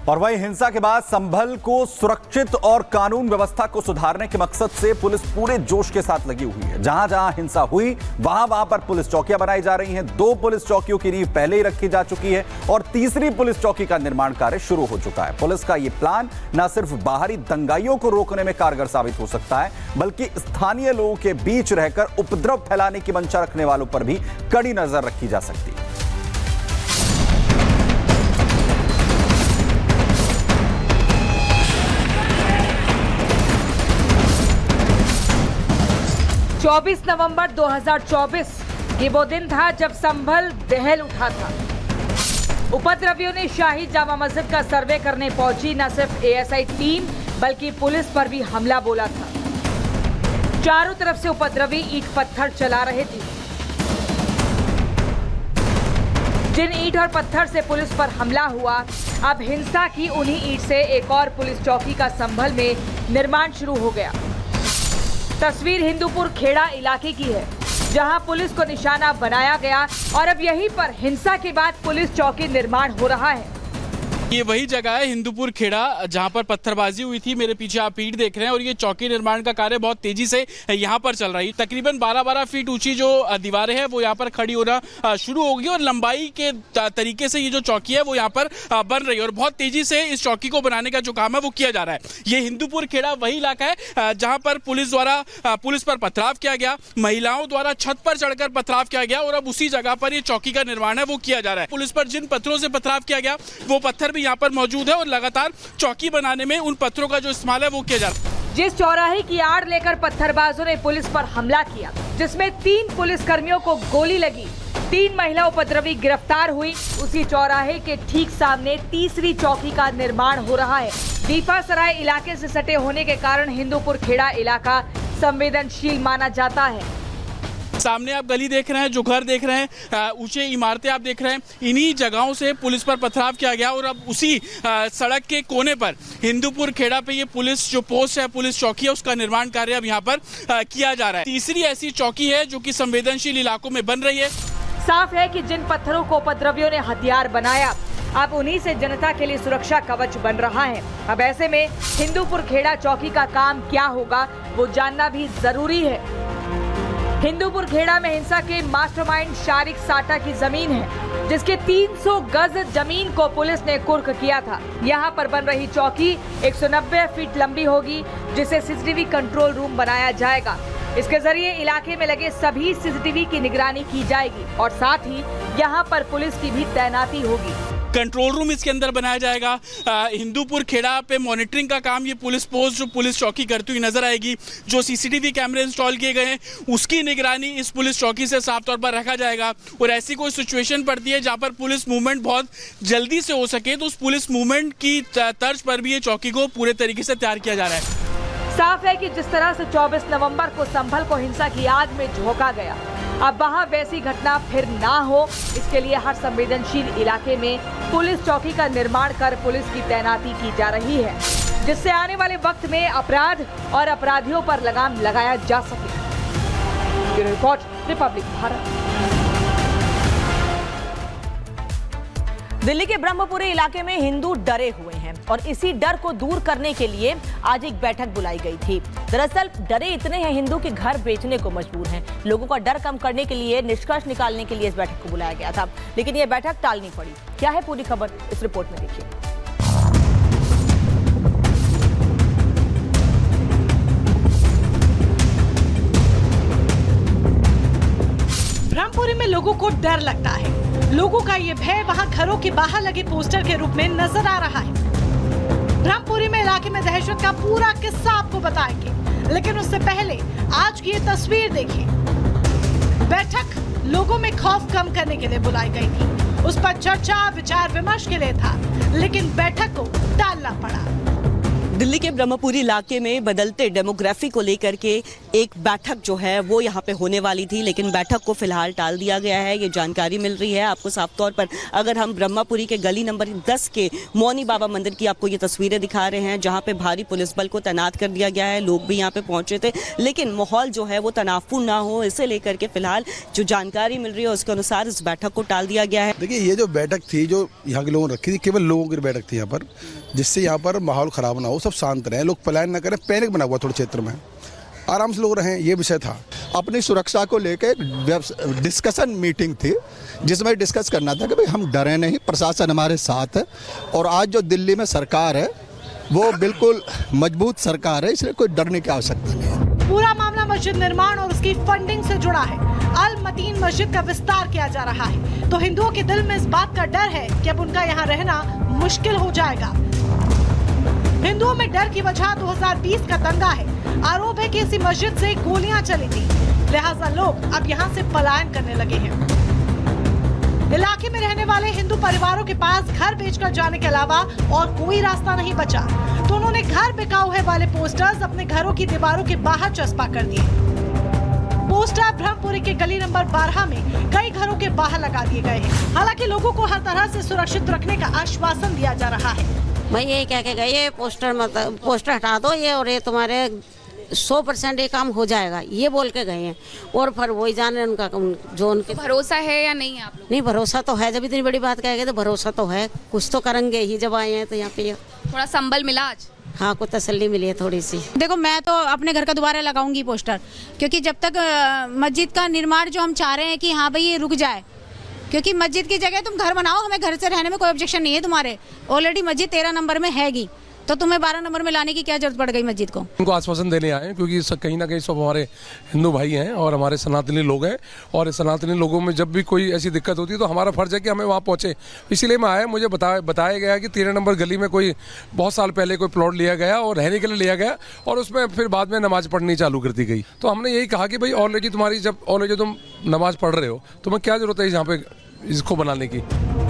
और वहीं हिंसा के बाद संभल को सुरक्षित और कानून व्यवस्था को सुधारने के मकसद से पुलिस पूरे जोश के साथ लगी हुई है। जहां जहां हिंसा हुई वहां पर पुलिस चौकियां बनाई जा रही हैं। 2 पुलिस चौकियों की नींव पहले ही रखी जा चुकी है और तीसरी पुलिस चौकी का निर्माण कार्य शुरू हो चुका है। पुलिस का यह प्लान न सिर्फ बाहरी दंगाइयों को रोकने में कारगर साबित हो सकता है, बल्कि स्थानीय लोगों के बीच रहकर उपद्रव फैलाने की मंशा रखने वालों पर भी कड़ी नजर रखी जा सकती है। 24 नवंबर 2024 ये वो दिन था जब संभल दहल उठा था। उपद्रवियों ने शाही जामा मस्जिद का सर्वे करने पहुंची न सिर्फ एएसआई टीम बल्कि पुलिस पर भी हमला बोला था। चारों तरफ से उपद्रवी ईंट पत्थर चला रहे थे। जिन ईंट और पत्थर से पुलिस पर हमला हुआ, अब हिंसा की उन्हीं ईंट से एक और पुलिस चौकी का संभल में निर्माण शुरू हो गया। तस्वीर हिंदूपुर खेड़ा इलाके की है, जहां पुलिस को निशाना बनाया गया और अब यहीं पर हिंसा के बाद पुलिस चौकी निर्माण हो रहा है। ये वही जगह है हिंदूपुर खेड़ा जहां पर पत्थरबाजी हुई थी। मेरे पीछे आप ईंट देख रहे हैं और ये चौकी निर्माण का कार्य बहुत तेजी से यहां पर चल रही है। तकरीबन 12-12 फीट ऊंची जो दीवारें हैं वो यहां पर खड़ी होना शुरू होगी और लंबाई के तरीके से ये जो चौकी है वो यहां पर बन रही है और बहुत तेजी से इस चौकी को बनाने का जो काम है वो किया जा रहा है। ये हिंदूपुर खेड़ा वही इलाका है जहां पर पुलिस पर पथराव किया गया, महिलाओं द्वारा छत पर चढ़कर पथराव किया गया और अब उसी जगह पर ये चौकी का निर्माण है वो किया जा रहा है। पुलिस पर जिन पत्थरों से पथराव किया गया वो पत्थर यहाँ पर मौजूद है और लगातार चौकी बनाने में उन पत्थरों का जो इस्तेमाल है वो किया जा रहा है। जिस चौराहे की आड़ लेकर पत्थरबाजों ने पुलिस पर हमला किया, जिसमें 3 पुलिसकर्मियों को गोली लगी, 3 महिला उपद्रवी गिरफ्तार हुई, उसी चौराहे के ठीक सामने तीसरी चौकी का निर्माण हो रहा है। दीपासराय इलाके से सटे होने के कारण हिंदूपुर खेड़ा इलाका संवेदनशील माना जाता है। सामने आप गली देख रहे हैं, जो घर देख रहे हैं, ऊंचे इमारतें आप देख रहे हैं, इन्हीं जगहों से पुलिस पर पथराव किया गया और अब उसी सड़क के कोने पर हिंदूपुर खेड़ा पे ये पुलिस जो पोस्ट है, पुलिस चौकी है, उसका निर्माण कार्य अब यहाँ पर किया जा रहा है। तीसरी ऐसी चौकी है जो कि संवेदनशील इलाकों में बन रही है। साफ है कि जिन पत्थरों को उपद्रवियों ने हथियार बनाया, अब उन्हीं से जनता के लिए सुरक्षा कवच बन रहा है। अब ऐसे में हिंदूपुर खेड़ा चौकी का काम क्या होगा वो जानना भी जरूरी है। हिंदूपुर खेड़ा में हिंसा के मास्टरमाइंड शारिक साटा की जमीन है, जिसके 300 गज जमीन को पुलिस ने कुर्क किया था। यहाँ पर बन रही चौकी 190 फीट लंबी होगी, जिसे सीसीटीवी कंट्रोल रूम बनाया जाएगा। इसके जरिए इलाके में लगे सभी सीसीटीवी की निगरानी की जाएगी और साथ ही यहाँ पर पुलिस की भी तैनाती होगी। कंट्रोल रूम इसके अंदर बनाया जाएगा। हिंदूपुर खेड़ा पे मॉनिटरिंग का काम ये पुलिस पोस्ट जो पुलिस चौकी करती हुई नजर आएगी। जो सीसीटीवी कैमरे इंस्टॉल किए गए हैं उसकी निगरानी इस पुलिस चौकी से साफ तौर पर रखा जाएगा और ऐसी कोई सिचुएशन पड़ती है जहां पर पुलिस मूवमेंट बहुत जल्दी से हो सके तो उस पुलिस मूवमेंट की तर्ज पर भी ये चौकी को पूरे तरीके से तैयार किया जा रहा है। साफ है कि जिस तरह से 24 नवंबर को संभल को हिंसा की आग में झोंका गया, अब वहाँ वैसी घटना फिर ना हो, इसके लिए हर संवेदनशील इलाके में पुलिस चौकी का निर्माण कर पुलिस की तैनाती की जा रही है, जिससे आने वाले वक्त में अपराध और अपराधियों पर लगाम लगाया जा सके। Bureau report, Republic Bharat. Delhi के ब्रह्मपुरी इलाके में हिंदू डरे हुए हैं और इसी डर को दूर करने के लिए आज एक बैठक बुलाई गई थी। दरअसल डरे इतने हैं हिंदू कि घर बेचने को मजबूर हैं। लोगों का डर कम करने के लिए निष्कर्ष निकालने के लिए इस बैठक को बुलाया गया था, लेकिन यह बैठक टालनी पड़ी। क्या है पूरी खबर, इस रिपोर्ट में देखिए। ब्रह्मपुरी में लोगों को डर लगता है। लोगों का ये भय वहां घरों के बाहर लगे पोस्टर के रूप में नजर आ रहा है। ब्रह्मपुरी में इलाके में दहशत का पूरा किस्सा आपको बताएंगे, लेकिन उससे पहले आज की ये तस्वीर देखिए। बैठक लोगों में खौफ कम करने के लिए बुलाई गई थी। उस पर चर्चा विचार विमर्श के लिए था, लेकिन बैठक को टालना पड़ा। दिल्ली के ब्रह्मपुरी इलाके में बदलते डेमोग्राफी को लेकर के एक बैठक जो है वो यहाँ पे होने वाली थी, लेकिन बैठक को फिलहाल टाल दिया गया है। ये जानकारी मिल रही है आपको साफ तौर पर। अगर हम ब्रह्मपुरी के गली नंबर 10 के मौनी बाबा मंदिर की आपको ये तस्वीरें दिखा रहे हैं, जहाँ पे भारी पुलिस बल को तैनात कर दिया गया है। लोग भी यहाँ पे पहुंचे थे, लेकिन माहौल जो है वो तनावपूर्ण ना हो, इसे लेकर के फिलहाल जो जानकारी मिल रही है उसके अनुसार इस बैठक को टाल दिया गया है। देखिए, ये जो बैठक थी जो यहाँ के लोगों ने रखी थी, केवल लोगों की बैठक थी यहाँ पर, जिससे यहाँ पर माहौल खराब ना हो, सब शांत रहें, लोग पलायन ना करें, पैनिक बना हुआ थोड़े क्षेत्र में, आराम से लोग रहें, ये विषय था। अपनी सुरक्षा को लेकर डिस्कशन मीटिंग थी, जिसमें डिस्कस करना था कि भाई हम डरे नहीं, प्रशासन हमारे साथ है, और आज जो दिल्ली में सरकार है वो बिल्कुल मजबूत सरकार है, इसलिए कोई डरने की आवश्यकता नहीं है। पूरा मामला मस्जिद निर्माण और उसकी फंडिंग से जुड़ा है। अल मतीन मस्जिद का विस्तार किया जा रहा है, तो हिंदुओं के दिल में इस बात का डर है कि अब उनका यहाँ रहना मुश्किल हो जाएगा। हिंदुओं में डर की वजह 2020 का दंगा है। आरोप है कि इसी मस्जिद से गोलियां चली थी, लिहाजा लोग अब यहाँ से पलायन करने लगे हैं। इलाके में रहने वाले हिंदू परिवारों के पास घर बेचकर जाने के अलावा और कोई रास्ता नहीं बचा, तो उन्होंने घर बिकाऊ है वाले पोस्टर्स अपने घरों की दीवारों के बाहर चस्पा कर दिए। पोस्टर ब्रह्मपुरी के गली नंबर 12 में कई घरों के बाहर लगा दिए गए हैं। हालांकि लोगों को हर तरह से सुरक्षित रखने का आश्वासन दिया जा रहा है। मैं ये कह के गए, ये पोस्टर हटा दो, ये और ये तुम्हारे 100% ये काम हो जाएगा, ये बोल के गए हैं। और फिर वही जाने उनका जो उनके भरोसा है या नहीं आप लोग? नहीं, भरोसा तो है, जब इतनी बड़ी बात कह गए तो भरोसा तो है, कुछ तो करेंगे ही जब आए हैं तो यहाँ पे। थोड़ा संबल मिला आज? हाँ, कुछ तसल्ली मिली है थोड़ी सी। देखो, मैं तो अपने घर का दोबारा लगाऊंगी पोस्टर, क्योंकि जब तक मस्जिद का निर्माण जो हम चाह रहे हैं कि हाँ भाई ये रुक जाए, क्योंकि मस्जिद की जगह तुम घर बनाओ, हमें घर से रहने में कोई ऑब्जेक्शन नहीं है तुम्हारे। ऑलरेडी मस्जिद 13 नंबर में हैगी, तो तुम्हें 12 नंबर में लाने की क्या जरूरत पड़ गई मस्जिद को? उनको आश्वासन देने आए, क्योंकि कहीं ना कहीं सब हमारे हिंदू भाई हैं और हमारे सनातनी लोग हैं, और सनातनी लोगों में जब भी कोई ऐसी दिक्कत होती है तो हमारा फर्ज है कि हमें वहाँ पहुँचे। इसीलिए मैं आया, मुझे बताया गया कि 13 नंबर गली में कोई बहुत साल पहले कोई प्लॉट लिया गया और रहने के लिए लिया गया, और उसमें फिर बाद में नमाज पढ़नी चालू कर दी गई। तो हमने यही कहा कि भाई ऑलरेडी तुम नमाज पढ़ रहे हो, तुम्हें क्या जरूरत है यहाँ पे इसको बनाने की।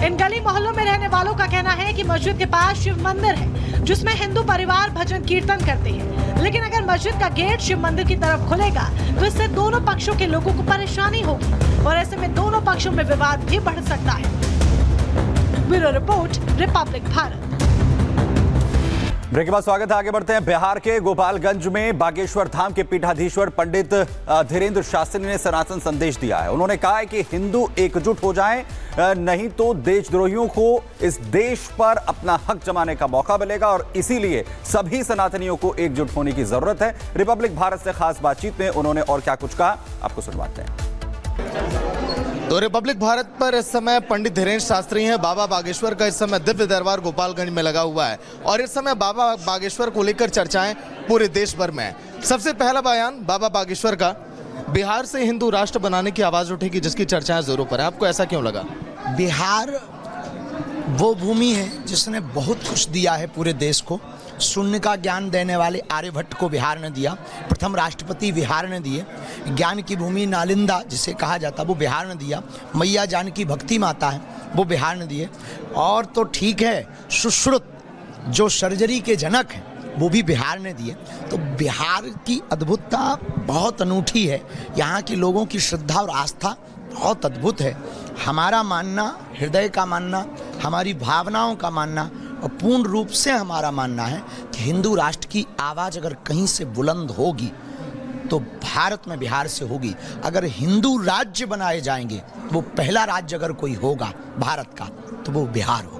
इन गली मोहल्लों में रहने वालों का कहना है कि मस्जिद के पास शिव मंदिर है, जिसमें हिंदू परिवार भजन कीर्तन करते हैं, लेकिन अगर मस्जिद का गेट शिव मंदिर की तरफ खुलेगा तो इससे दोनों पक्षों के लोगों को परेशानी होगी, और ऐसे में दोनों पक्षों में विवाद भी बढ़ सकता है। Bureau report, Republic Bharat. Break के बाद स्वागत है, आगे बढ़ते हैं। बिहार के गोपालगंज में बागेश्वर धाम के पीठाधीश्वर पंडित धीरेन्द्र शास्त्री ने सनातन संदेश दिया है। उन्होंने कहा है कि हिंदू एकजुट हो जाएं, नहीं तो देशद्रोहियों को इस देश पर अपना हक जमाने का मौका मिलेगा, और इसीलिए सभी सनातनियों को एकजुट होने की जरूरत है। रिपब्लिक भारत से खास बातचीत में उन्होंने और क्या कुछ कहा, आपको सुनवाते हैं। तो रिपब्लिक भारत पर इस समय पंडित धीरेन्द्र शास्त्री हैं। बाबा बागेश्वर का इस समय दिव्य दरबार गोपालगंज में लगा हुआ है, और इस समय बाबा बागेश्वर को लेकर चर्चाएं पूरे देश भर में है। सबसे पहला बयान बाबा बागेश्वर का, बिहार से हिंदू राष्ट्र बनाने की आवाज उठेगी, जिसकी चर्चाएं जोरों पर है। आपको ऐसा क्यों लगा? बिहार वो भूमि है जिसने बहुत कुछ दिया है पूरे देश को। शून्य का ज्ञान देने वाले आर्यभट्ट को बिहार ने दिया, प्रथम राष्ट्रपति बिहार ने दिए। ज्ञान की भूमि नालंदा जिसे कहा जाता वो बिहार ने दिया। मैया जानकी भक्ति माता है वो बिहार ने दिए। और तो ठीक है, सुश्रुत जो सर्जरी के जनक हैं वो भी बिहार ने दिए। तो बिहार की अद्भुतता बहुत अनूठी है, यहाँ के लोगों की श्रद्धा और आस्था बहुत अद्भुत है। हमारा मानना, हृदय का मानना, हमारी भावनाओं का मानना, और पूर्ण रूप से हमारा मानना है कि हिंदू राष्ट्र की आवाज़ अगर कहीं से बुलंद होगी तो भारत में बिहार से होगी। अगर हिंदू राज्य बनाए जाएंगे, वो पहला राज्य अगर कोई होगा भारत का तो वो बिहार होगा।